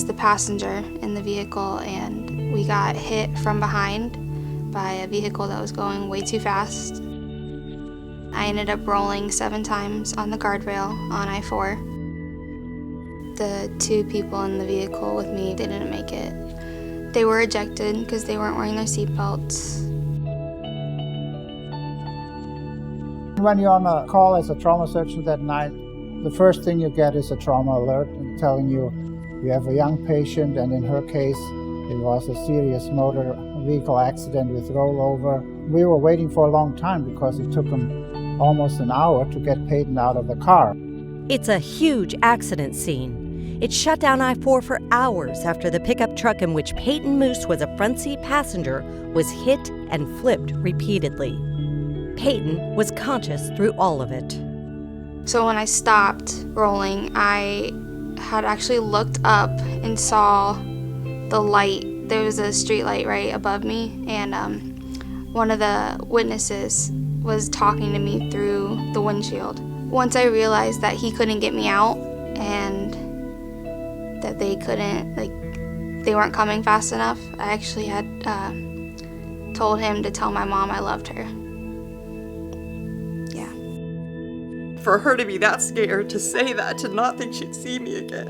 the passenger in the vehicle, and we got hit from behind by a vehicle that was going way too fast. I ended up rolling 7 times on the guardrail on I-4. The 2 people in the vehicle with me, they didn't make it. They were ejected because they weren't wearing their seatbelts. When you're on a call as a trauma surgeon that night, the first thing you get is a trauma alert telling you you have a young patient, and in her case, it was a serious motor vehicle accident with rollover. We were waiting for a long time because it took them almost an hour to get Peyton out of the car. It's a huge accident scene. It shut down I-4 for hours after the pickup truck in which Peyton Moose was a front seat passenger was hit and flipped repeatedly. Peyton was conscious through all of it. So when I stopped rolling, I had actually looked up and saw the light. There was a street light right above me, and one of the witnesses was talking to me through the windshield. Once I realized that he couldn't get me out and that they weren't coming fast enough, I actually had told him to tell my mom I loved her. Yeah. For her to be that scared, to say that, to not think she'd see me again.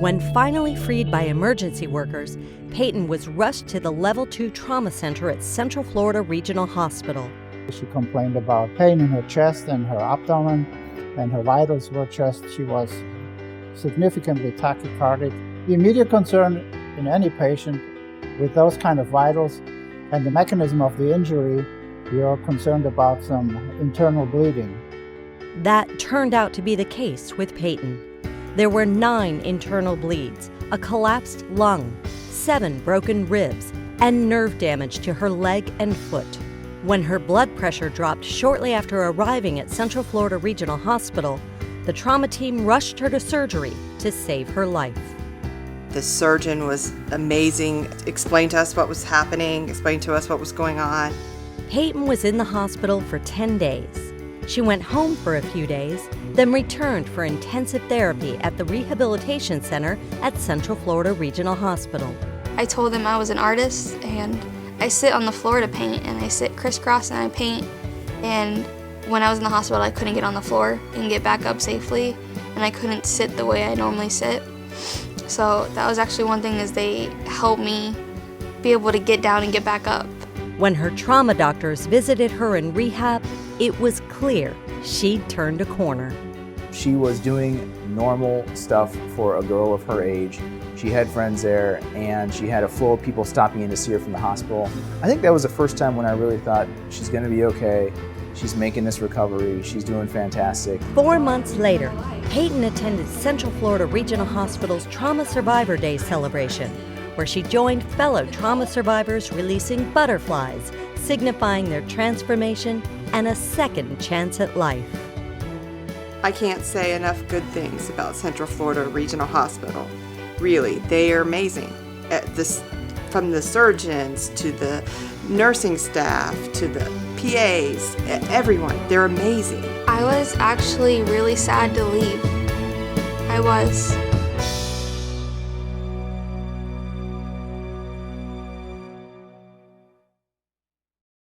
When finally freed by emergency workers, Peyton was rushed to the Level 2 Trauma Center at Central Florida Regional Hospital. She complained about pain in her chest and her abdomen, and her vitals were she was significantly tachycardic. The immediate concern in any patient with those kind of vitals and the mechanism of the injury, you're concerned about some internal bleeding. That turned out to be the case with Peyton. There were 9 internal bleeds, a collapsed lung, 7 broken ribs, and nerve damage to her leg and foot. When her blood pressure dropped shortly after arriving at Central Florida Regional Hospital, the trauma team rushed her to surgery to save her life. The surgeon was amazing, explained to us what was happening, explained to us what was going on. Peyton was in the hospital for 10 days. She went home for a few days, then returned for intensive therapy at the Rehabilitation Center at Central Florida Regional Hospital. I told them I was an artist, and I sit on the floor to paint, and I sit crisscross and I paint. And when I was in the hospital, I couldn't get on the floor and get back up safely, and I couldn't sit the way I normally sit. So that was actually one thing, is they helped me be able to get down and get back up. When her trauma doctors visited her in rehab, it was clear she'd turned a corner. She was doing normal stuff for a girl of her age. She had friends there, and she had a flow of people stopping in to see her from the hospital. I think that was the first time when I really thought, she's gonna be okay. She's making this recovery. She's doing fantastic. 4 months later, Peyton attended Central Florida Regional Hospital's Trauma Survivor Day celebration, where she joined fellow trauma survivors releasing butterflies, signifying their transformation and a second chance at life. I can't say enough good things about Central Florida Regional Hospital. Really, they are amazing. From the surgeons to the nursing staff to the PAs, everyone, they're amazing. I was actually really sad to leave. I was.